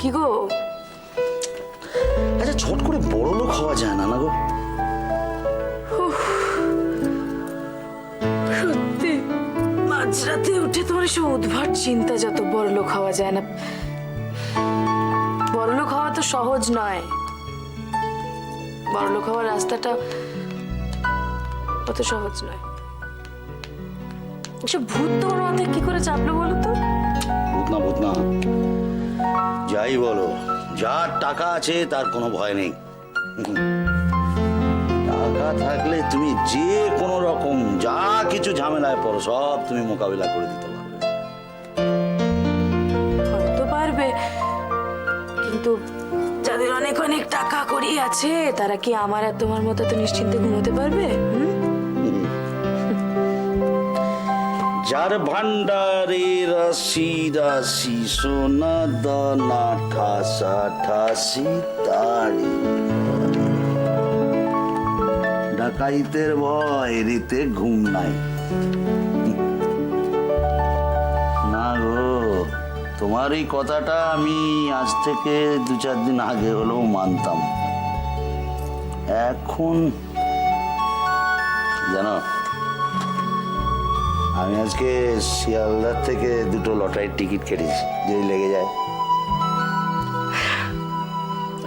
কি গো? আচ্ছা, ছোট করে বড় লোক হওয়া যায় না গো? সত্যি মাঝরাতে উঠে তোমার এসব উদ্ভট চিন্তা, যত বড় লোক হওয়া যায় না। বড় লোক হওয়া তো সহজ নয়। বড় লোক হওয়ার রাস্তাটা অত সহজ নয়। এসব ভূত তোমার মাথায় কি করে চাপলো বলো তো? ভূত না, যাই বলো, যার টাকা আছে তার কোনো ভয় নেই। টাকা থাকলে তুমি যে কোনো রকম যা কিছু ঝামেলায় পড়ো সব তুমি মোকাবিলা করে দিতে পারবে। হয়তো পারবে, কিন্তু যাদের অনেক অনেক টাকা কড়ি আছে তারা কি আমার আর তোমার মতো তো নিশ্চিন্তে ঘুমোতে পারবে? যার ভান্ডারে রাশি রাশি সোনা দানা ঠাসা ঠাসি তারি ডাকাইতের ভয় রিতে ঘুম নাই। না গো, তোমার এই কথাটা আমি আজ থেকে 2-4 দিন আগে হলেও মানতাম। এখন জানো, আমি আজকে শিয়ালদার থেকে 2টো লটারির টিকিট কেটেছি, যদি লেগে যায়।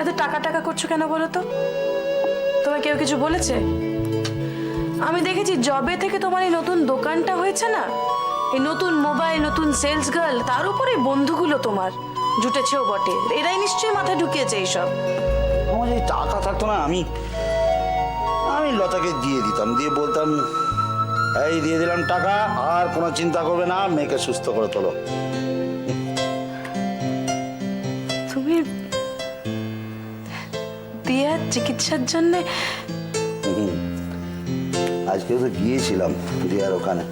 এত টাকা টাকা করছো কেন বলো তো? তোমার কেউ কিছু বলেছে? আমি দেখেছি জবে থেকে তোমার এই নতুন দোকানটা হয়েছে না, এই নতুন মোবাইল, নতুন সেলস গার্ল, তার উপরে বন্ধুগুলো তোমার জুটেছেও বটে। এরাই নিশ্চয়ই মাথায় ঢুকিয়েছে এইসব। আমার এই টাকা থাকতো না, আমি লতাকে দিয়ে দিতাম, দিয়ে বলতাম, এই দিয়ে দিলাম টাকা, আর কোনো চিন্তা করবে না, মেয়েকে সুস্থ করে তোলো। তুমি দিয়ার চিকিৎসার জন্য? আজকেও তো গিয়েছিলাম দিয়ার ওখানে।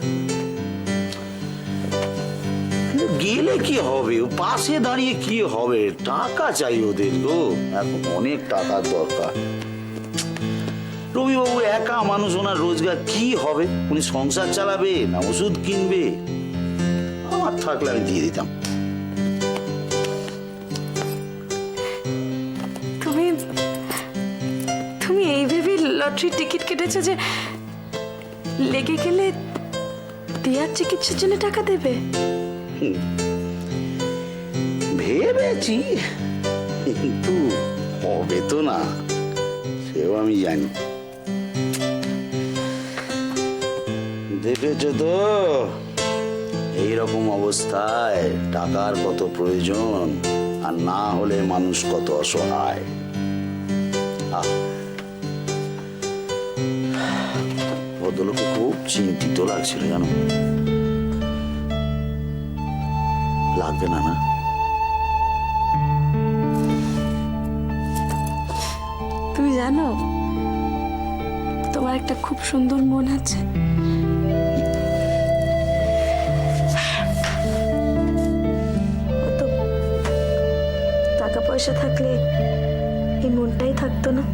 গেলে কি হবে, পাশে দাঁড়িয়ে কি হবে, টাকা চাই ওদের গো, এখন অনেক টাকার দরকার। রবিবাবু একা মানুষ, ওনার রোজগার কি হবে? উনি সংসার চালাবে না ওষুধ কিনবে? আমার থাকলে আমি দিয়ে দিতাম। তুমি তুমি এই ভেবে লটারি টিকিট কেটেছো যে লেগে গেলে দিয়ার চিকিৎসার জন্য টাকা দেবে? ভেবেছি, কিন্তু হবে তো না, সেও আমি জানি। দেখেছো তো এইরকম অবস্থায় টাকার কত প্রয়োজন, আর না হলে মানুষ কত অসহায়। ভদ্রলোকে খুব চিন্তিত লাগছিল, জানো? লাগবে না? না, তুমি জানো তোমার একটা খুব সুন্দর মন আছে। তো টাকা পয়সা থাকলে এই মনটাই থাকতো না।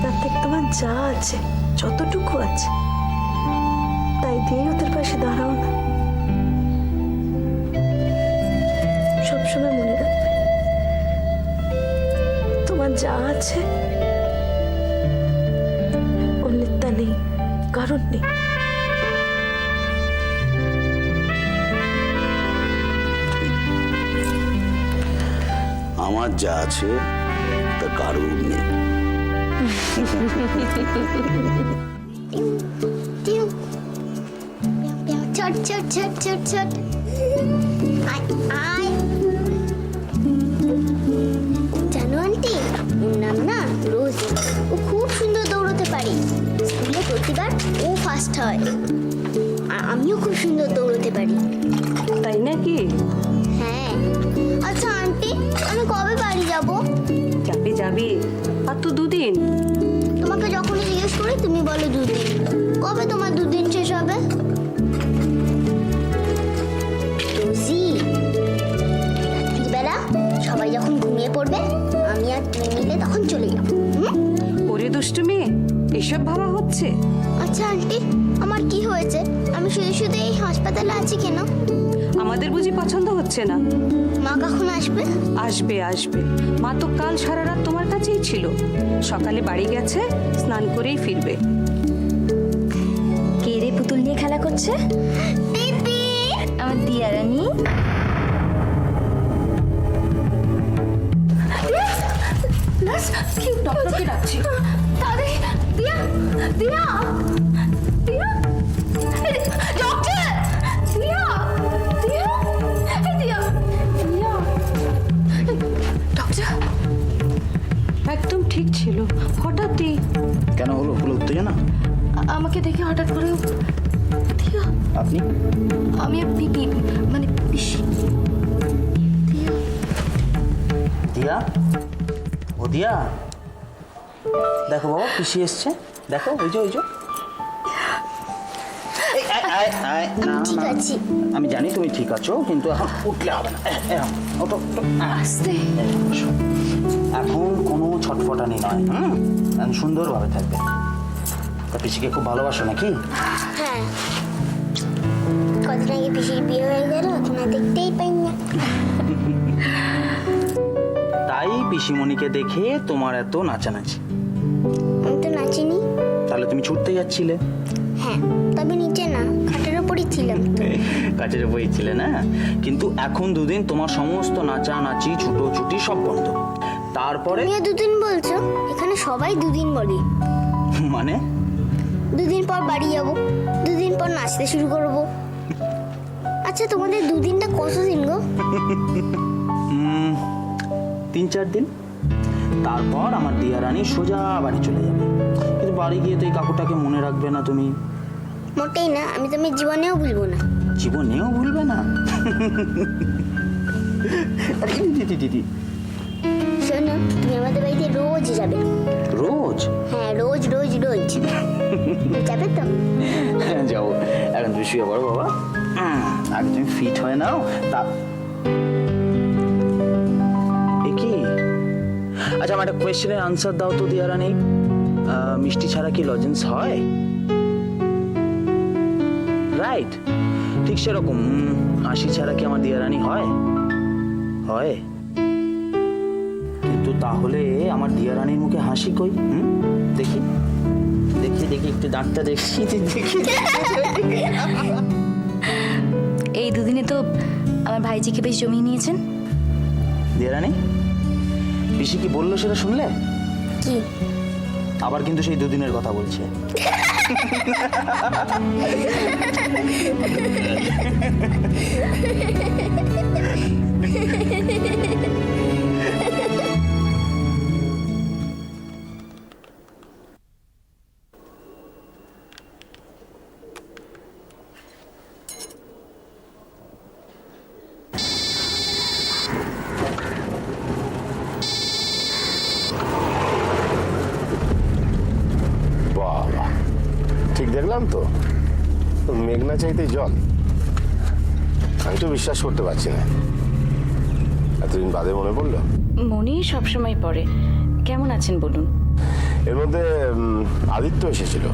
তার থেকে তোমার যা আছে, যতটুকু আছে, তাই দিয়ে ওদের পাশে দাঁড়াও না। সবসময় মনে রাখবে, তোমার যা আছে অন্যতা নেই, কারণ নেই। আমার যা আছে তা কারুর নেই। ছট ছট ছট ছট ছট আয়। জানো আন্টি, ওর নাম না রোজি। ও খুব সুন্দর দৌড়তে পারে। স্কুলে প্রতিবার ও ফার্স্ট হয়। আর আমিও খুব সুন্দর দৌড়তে পারি। তাই নাকি? হ্যাঁ। আচ্ছা আন্টি, আমি কবে বাড়ি যাব? যাবি আর তো 2 দিন। তোমাকে যখন জিজ্ঞেস করি তুমি বলো 2 দিন। কবে তোমার 2 দিন শেষ হবে? রোজি, রাত্রিবেলা সবাই যখন ঘুমিয়ে পড়বে, আমি আর তুমি মিলে তখন চলে যাবো। ওরে দুষ্টু মেয়ে, এসব ভাবা হচ্ছে? আচ্ছা আন্টি, আমার কি হয়েছে? আমি শুধু শুধু এই হাসপাতালে আছি কেন? আমাদের বুঝি পছন্দ হচ্ছে না? মা কখন আসবে? আসবে আসবে, মা তো কাল সারা রাত তোমার কাছেই ছিল, সকালে বাড়ি গেছে, স্নান করেই ফিরবে। কে রে পুতুল নিয়ে খেলা করছে? দিদি, আমার দিয়া রানী। কি ডক্টরকে ডাকছি? তাড়াতাড়ি, দিয়া, দিয়া, দিয়া, ডক্টর, দিয়া, দিয়া, এই দিয়া, দিয়া, ডক্টর, একদম ঠিক ছিল, হঠাৎই। কেন হলো? হলো উত্তেজনা? আমাকে দেখে হঠাৎ করে দিয়া, আপনি? আমি পিপি মানে পিসি। দিয়া, দিয়া, ও দিয়া, দেখো বাবা পিসি এসছে, দেখো ওই যে ওই যে। এই, আয়, আয়, না, আমি ঠিক না। আছি। আমি জানি তুমি ঠিক আছো, কিন্তু এখন উঠলে হবে না। ওঠো, ওঠো। আস্তে। এখন কোনো ছটফটানি নয়, এখন সুন্দরভাবে থাকবে। তা পিসিকে খুব ভালোবাসো নাকি? হ্যাঁ, কদিন আগে পিসির বিয়ে হয়ে গেল, এখন আর দেখতেই পাই না। তাই পিসিমণিকে দেখে তোমার এত নাচানাচি। আমি তো নাচিনি। তাহলে তুমি ছুটতে যাচ্ছিলে? হ্যাঁ, তবে নিচে না, খাটের ওপরই ছিলাম তো। কাছের বইছিলে না? কিন্তু এখন দুদিন তোমার সমস্ত নাচানাচি ছুটোছুটি সব বন্ধ। তারপরে তুমিও দুদিন বলছো? এখানে সবাই দুদিন বলি। মানে দুদিন পর বাড়ি যাবো, দুদিন পর নাচতে শুরু করব। আচ্ছা, তোমাদের দুদিনটা কতদিন গো? 3-4 দিন। তারপর আমার দিয়া রানী সোজা বাড়ি চলে যাবে। কিন্তু বাড়ি গিয়ে তো এই কাকুটাকে মনে রাখবে না তুমি। মোটেই না, আমি তো আমি জীবনেও ভুলবো না। জীবনেও ভুলবে না? আরে দিদি, শোনো, তুমি আমাদের বাড়িতে রোজ যাবে। রোজ? হ্যাঁ, রোজ রোজ রোজ যাবে তো? হ্যাঁ, যাবো। এখন তুমি শুয়ে পড়ো বাবা, আগে তুমি ফিট হয়ে নাও। তা এ কি? আচ্ছা, আমার একটা কোয়েশ্চেনের আনসার দাও তো দিয়া রানী। মিষ্টি ছাড়া কি লজেন্স হয়? রাইট, ঠিক সেরকম হাসি ছাড়া কি আমার দিয়া রানী হয়? হয়। কিন্তু তাহলে আমার দিয়া রানীর মুখে হাসি কই? দেখি দেখি দেখি, একটু দাঁতটা দেখি দেখি। এই দুদিনে তো আমার ভাইজিকে বেশ জমিয়ে নিয়েছেন। দিয়া রানী, পিসি কি বললো সেটা শুনলে? কি? আবার কিন্তু সেই দুদিনের কথা বলছে। বাবা, ঠিক দেখলাম তো, মেঘনা চাইতে জল। আমি তো বিশ্বাস করতে পারছি না, এতদিন বাদে মনে পড়লো। মনে সবসময় পড়ে। কেমন আছেন বলুন? এর মধ্যে আদিত্য এসেছিল,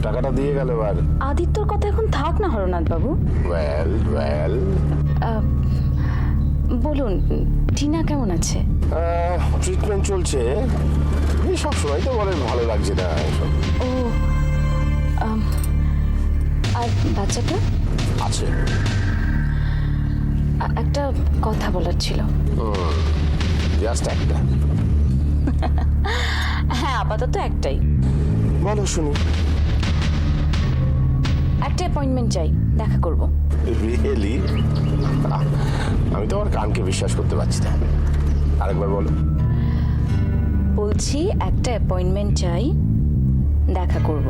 টাকাটা দিয়ে গেল। আর আদিত্যর কথা এখন থাক না হরনাথ বাবু। ওয়েল ওয়েল, বলুন, টিনা কেমন আছে? ট্রিটমেন্ট চলছে। এই সব সময় তো বলে ভালো লাগছে না এসব। ও, আর বাচ্চাটা? আছে। একটা কথা বলার ছিল। জাস্ট একটা? হ্যাঁ, আপাতত একটাই। বলো শুনি। একটা অ্যাপয়েন্টমেন্ট চাই, দেখা করব। রিয়েলি? আমি তো আমার কানকে বিশ্বাস করতে পারছি না। আরেকবার বলো। বলছি একটা অ্যাপয়েন্টমেন্ট চাই, দেখা করব।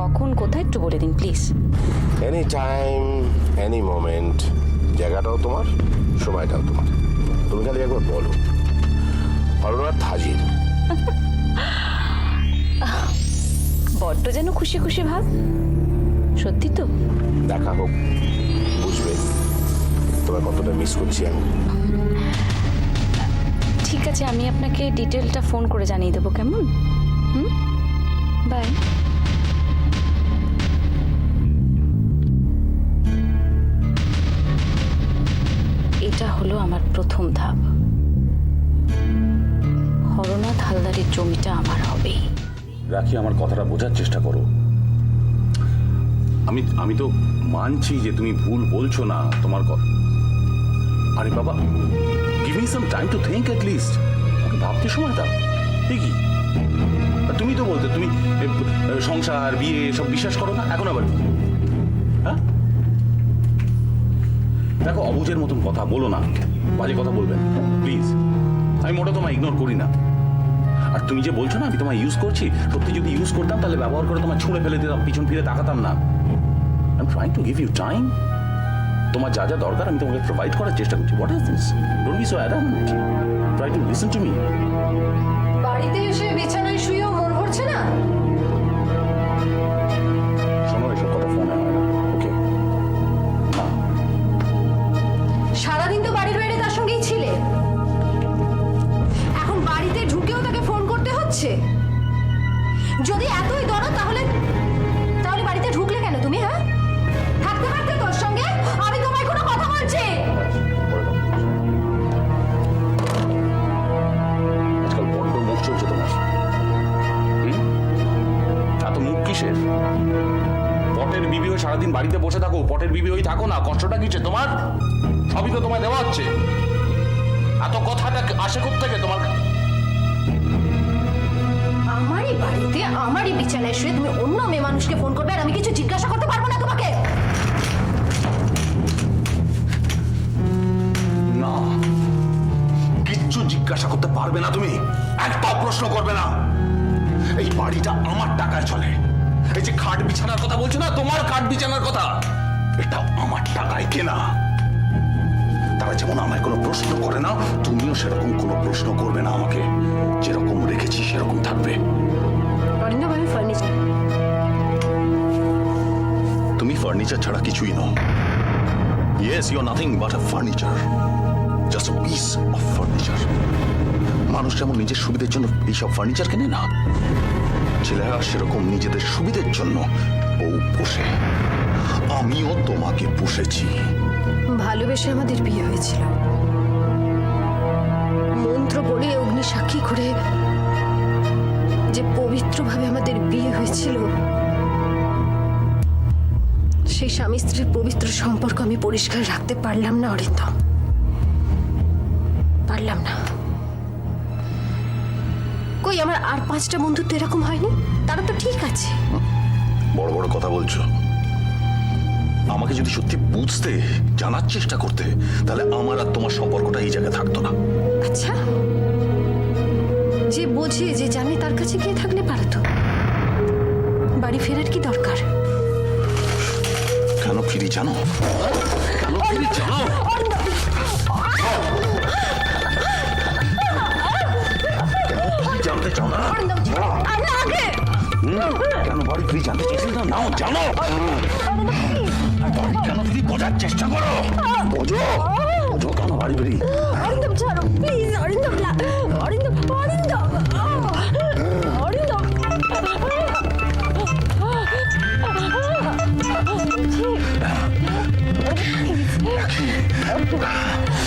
কখন, কোথায় একটু বলে দিন please. Any time, any moment. জায়গাটাও তোমার, সময়টাও তোমার। তুমি খালি একবার বলো। হরনাথ হাজির। বড্ড যেন খুশি খুশি ভাব। সত্যি তো? দেখা হোক, বুঝবে তোমার কতটা মিস করছি আমি। ঠিক আছে, আমি আপনাকে ডিটেলটা ফোন করে জানিয়ে দেবো, কেমন? বাই। হলো আমার প্রথম ধাপ। হরনাথ হালদারের জমিটা আমার হবেই। রাখি, আমার কথাটা বোঝার চেষ্টা করো। আমি তো মানছি যে তুমি ভুল বলছো না, তোমার কথা। আরে বাবা, give me some time to think at least. আমাকে ভাবতে সময় দাও। ঠিকই, তুমি তো বলতে তুমি সংসার বিয়ে সব বিশ্বাস করো না, এখন আবার কি? হ্যাঁ, দেখো, অবুঝের মতন কথা বলো না, বাজে কথা বলবেন প্লিজ। আমি মোটা তোমায় ইগনোর করি না। আর তুমি যে বলছো না আমি তোমায় ইউজ করছি, সত্যি যদি ইউজ করতাম তাহলে ব্যবহার করে তোমায় ছুঁড়ে ফেলে দিতাম, পিছন ফিরে তাকাতাম না। I am trying to give you time. তোমার যা যা দরকার আমি তোমাকে প্রোভাইড করার চেষ্টা করছি। What is this? Don't be so adamant. Try to listen to me. বাড়িতে এসে বিছানায় শুয়েও মন ভরছে না? শোনো, এসব কথা ফোনে হয় না, ওকে? সারাদিন তো বাড়ির বাইরে তার সঙ্গেই ছিলে, এখন বাড়িতে ঢুকেও তাকে ফোন করতে হচ্ছে। যদি এতই দরদ তাহলে বাড়িতে ঢুকলে কেন তুমি? হ্যাঁ, থাকতে পারতে তোর সঙ্গে। আমি তোমায় কোনো কথা বলছি। আজকাল বড্ড মুখ চলছে তোমার। এত মুখ কিসের? পটের বিবি হয়ে সারাদিন বাড়িতে বসে থাকো, পটের বিবি হয়ে থাকো না। কষ্টটা কিসে তোমার? সবই তো তোমায় দেওয়া হচ্ছে। এত কথাটা আসে কোত্থেকে তোমার? আমারই বাড়িতে আমারই বিছানায় শুয়ে তুমি অন্য মেয়ে মানুষকে ফোন করবে আর আমি কিছু জিজ্ঞাসা করতে পারবো না তোমাকে? না, কিচ্ছু জিজ্ঞাসা করতে পারবে না তুমি, একটাও প্রশ্ন করবে না। এই বাড়িটা আমার টাকায় চলে। এই যে খাট বিছানার কথা বলছো না, তোমার খাট বিছানার কথা, এটা আমার টাকায় কেনা। তারা যেমন আমায় কোনো প্রশ্ন করে না, তুমিও সেরকম কোনো প্রশ্ন করবে না আমাকে। যেরকম রেখেছি সেরকম থাকবে। অরিন্দম, আমি ফার্নিচার। তুমি ফার্নিচার ছাড়া কিছুই নও। Yes, you're nothing but a furniture. Just a piece of furniture. মানুষ যেমন নিজের সুবিধের জন্য এইসব ফার্নিচার কেনে না, ছেলেরা সেরকম নিজেদের সুবিধের জন্য বউ পোষে। আমিও তোমাকে পুষেছি। ভালোবেসে আমাদের বিয়ে হয়েছিল, মন্ত্র পড়ে অগ্নি সাক্ষী করে যে পবিত্রভাবে আমাদের বিয়ে হয়েছিল, সেই স্বামী স্ত্রীর পবিত্র সম্পর্ক আমি পরিষ্কার রাখতে পারলাম না অরিন্দম, পারলাম না। কই আমার আর 5টা বন্ধুত্ব এরকম হয়নি? তারা তো ঠিক আছে। বড় বড় কথা বলছো। আমাকে যদি সত্যি বুঝতে, জানার চেষ্টা করতে, তাহলে আমার আর তোমার সম্পর্কটা এই জায়গায় থাকতো না। আচ্ছা, যে বোঝে যে জানে তার কাছে গিয়ে থাকলে পারতো। বাড়ি ফেরার কি দরকার? কেন ফিরি জানো? কেন ফিরি জানো? জানতে চাও না? কেন বাড়ি ফিরি জানতে চাইছি না? নাও জানো। বাড়ি কেন ফিরি বোঝার চেষ্টা করো। বোঝো বোঝো কেন বাড়ি ফিরি। অরিন্দম ছাড়ো প্লিজ, অরিন্দম না, অরিন্দম, অরিন্দম, অরিন্দম।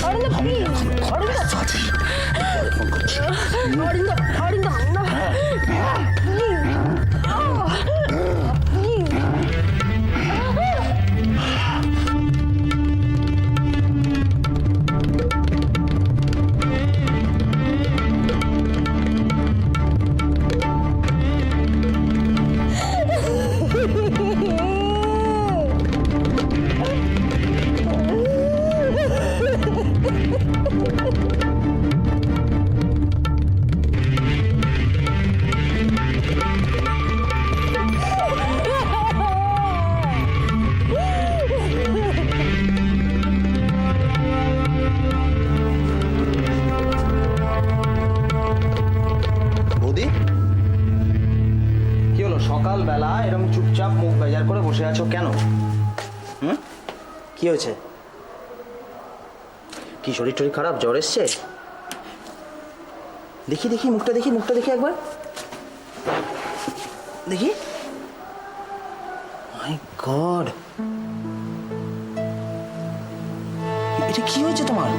অরিন্দম প্লিজ, অরিন্দম, ফোন করছি। অরিন্দম, অরিন্দম না, সকালবেলা এরকম চুপচাপ মুখ বেজার করে বসে আছো কেন? কি হয়েছে? কি শরীর টরীর খারাপ, জ্বর এসছে? দেখি দেখি মুখটা দেখি, মুখটা দেখি একবার দেখি। মাই গড, এটা কি হয়েছে তোমার?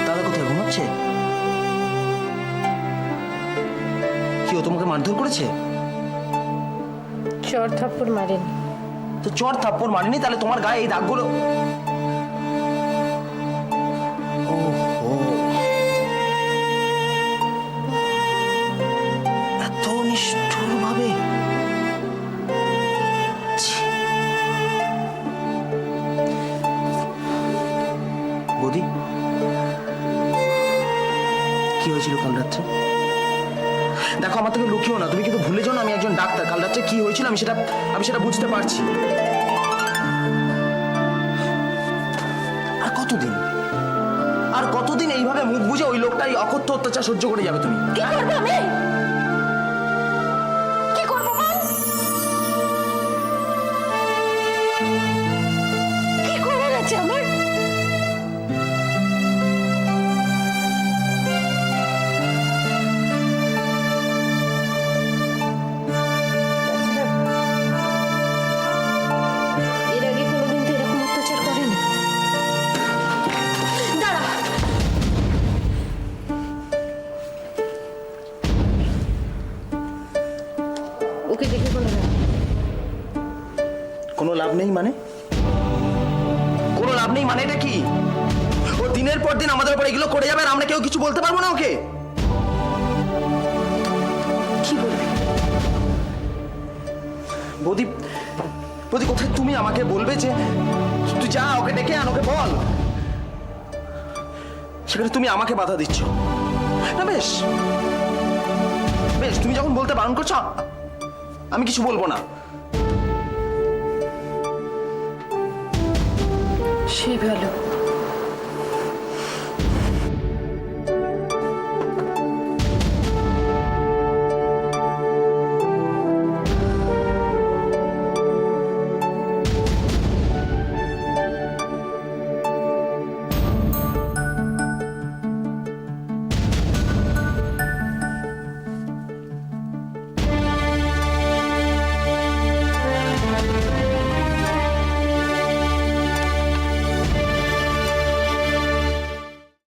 দাদা কোথায় ঘুমাচ্ছে? কি ও তোমাকে মারধর করেছে? চর থাপ্পড় মারেনি। তো চর থাপ্পড় মারেনি, তাহলে তোমার গায়ে এই দাগগুলো? ওহো, এত নিষ্ঠুর ভাবে? বৌদি, কি হয়েছিল কাল রাত্রে? দেখো, আমার থেকে লুকিও না, তুমি কিন্তু ভুলে যাও না আমি একজন ডাক্তার। কাল রাত্রে কি হয়েছিল আমি সেটা বুঝতে পারছি। আর কতদিন এইভাবে মুখ বুঝে ওই লোকটার এই অকথ্য অত্যাচার সহ্য করে যাবে তুমি? কি করবে আমি? কি করবো বল? কি করার আছে আমার? এর আগে কোনোদিন তো এরকম অত্যাচার করেনি। দাঁড়া, ওকে দেখে কোনো লাভ নেই। কোনো লাভ নেই মানে? কোনো লাভ নেই মানে এটা কি? ও দিনের পর দিন আমাদের উপর এগুলো করে যাবে আর আমরা কেউ কিছু বলতে পারবো না ওকে? কি বলবি? বৌদি, বৌদি কোথায় তুমি আমাকে বলবে যে তুই যা ওকে ডেকে আন, ওকে বল। সেখানে তুমি আমাকে বাধা দিচ্ছ না। বেশ বেশ, তুমি যখন বলতে বারণ করছো আমি কিছু বলবো না। সে ভালো।